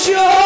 Alléluia.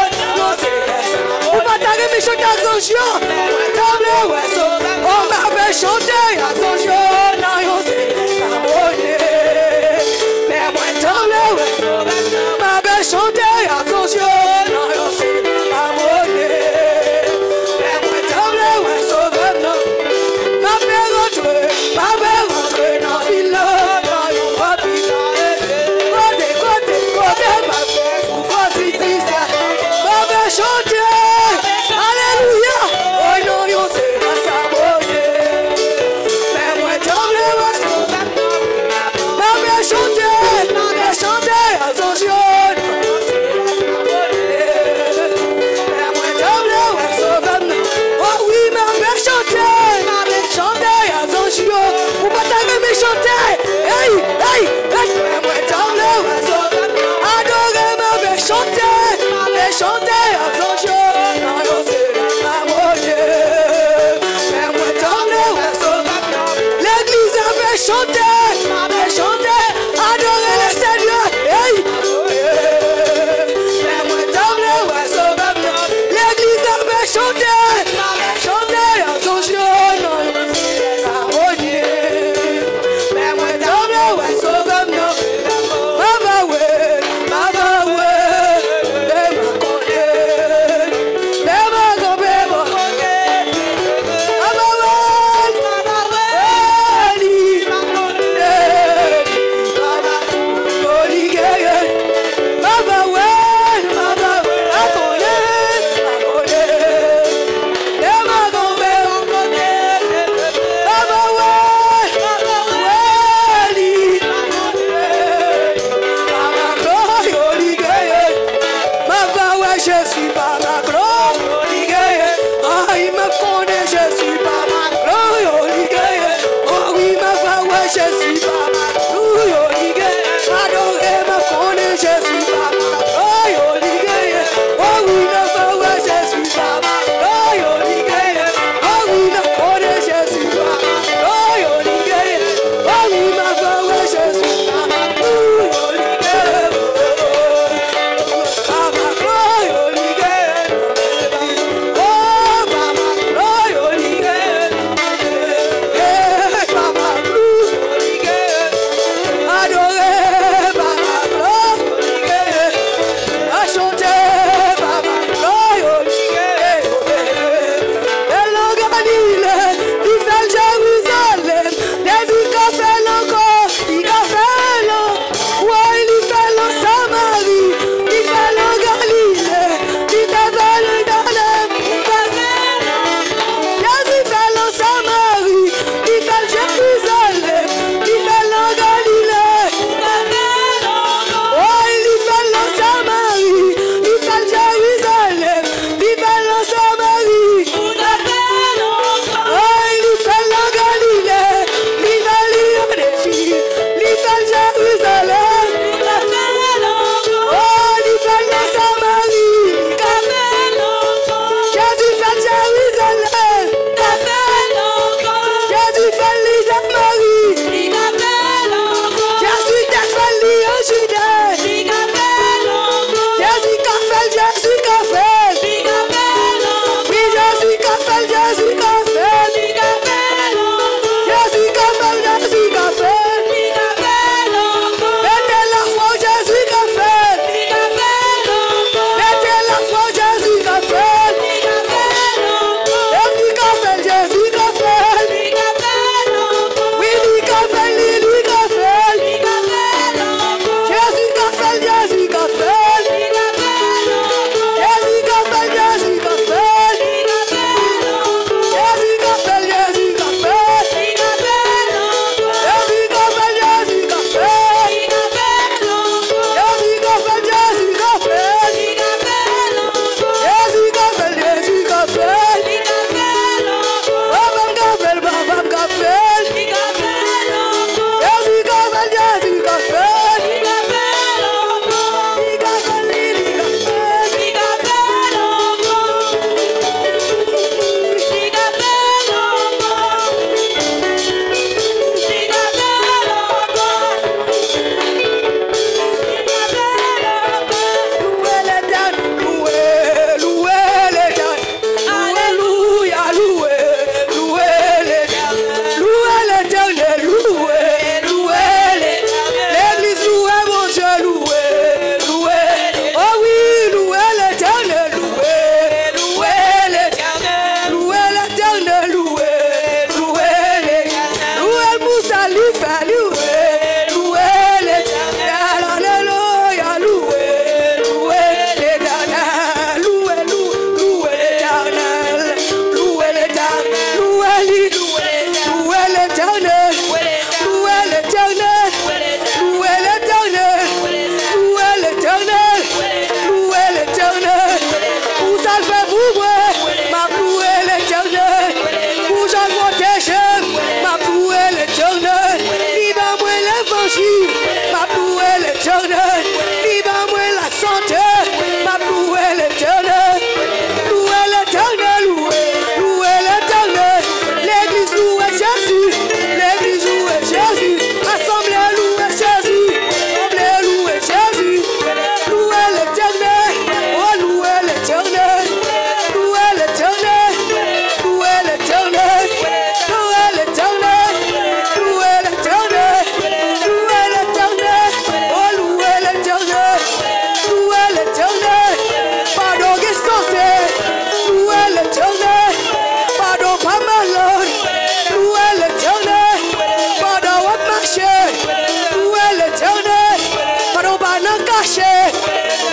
marcher,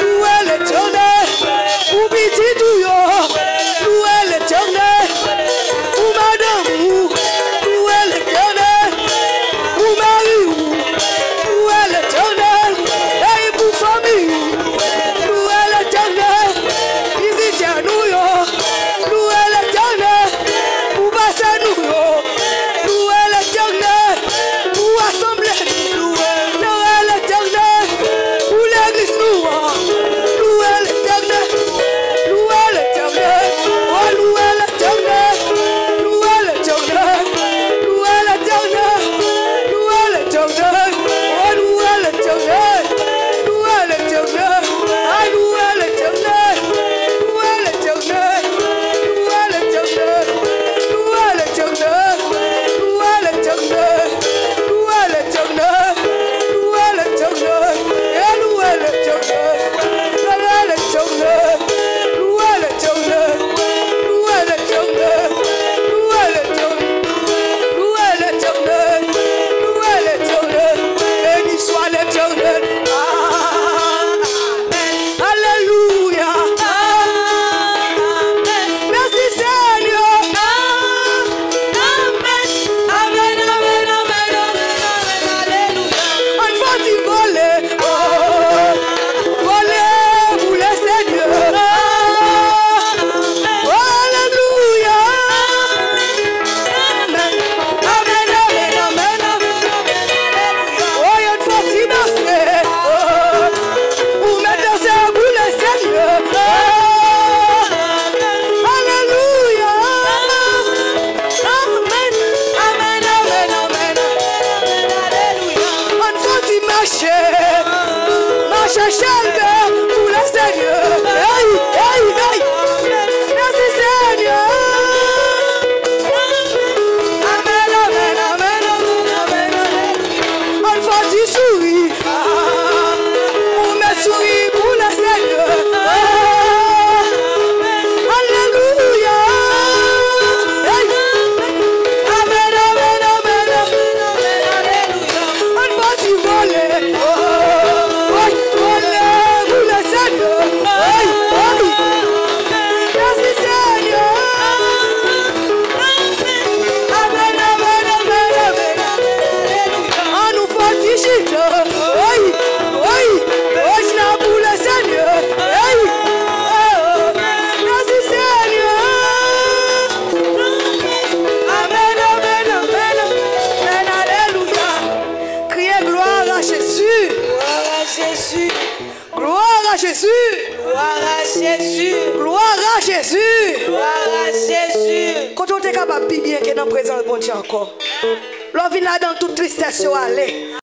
louer l'Éternel. Pour petit tout yo, louer l'Éternel. Pour madame, louer l'Éternel. Pour mari, louer l'Éternel. Et pour famille, louer l'Éternel. Visitez nous yo, louer l'Éternel. Pour passer nous yo, louer l'Éternel. Pour assembler, louer l'Éternel. Pour l'église nous, louer l'Éternel. Louer l'Éternel. Oh, louer l'Éternel. Louer l'Éternel. Louer l'Éternel. Louer l'Éternel. Oh, louer l'Éternel. Louer l'Éternel. Ah, louer l'Éternel. Louer l'Éternel. Louer l'Éternel. Louer l'Éternel. Louer l'Éternel. Louer l'Éternel. Louer l'Éternel. Et louer l'Éternel. Louer l'Éternel. Louer l'Éternel. Louer l'Éternel. Louer l'Éternel. Louer l'Éternel. Louer l'Éternel. Béni soit l'Éternel. Alléluia. Merci Seigneur. Amen. Amen. Amen. Amen. Alléluia. On va t'y voler. Voler pour le Seigneur. Alléluia. Amen. Amen. Amen. Amen. Oh, il faut t'y marcher. Pour mettre danser pour le Seigneur. Alléluia. Amen. Amen. Amen. Amen. Alléluia. On faut t'y marcher. Marcher chalbe pour le Seigneur. Hey, hey, hey. Merci Seigneur. Amen, amen, amen, amen, amen. On faut t'y sourire. On met sourire pour le Seigneur. Alléluia. Hey. Amen, amen, amen, amen, alléluia. On faut t'y voler. Voler pour le Seigneur. Hey, hey. Merci Seigneur. Amen, amen, amen, amen. On nous faut t'y chiter. Oui, oui. Oh, je n'ai pour le Seigneur. Hey. Merci Seigneur. Amen, amen, amen, amen, alléluia. Criez gloire à Jésus. Gloire à Jésus. Gloire à Jésus. Gloire à Jésus. Gloire à Jésus. Gloire à Jésus. Quand on est capable de bien que dans la présence de bon Dieu encore. L'on vient là dans toute tristesse aller.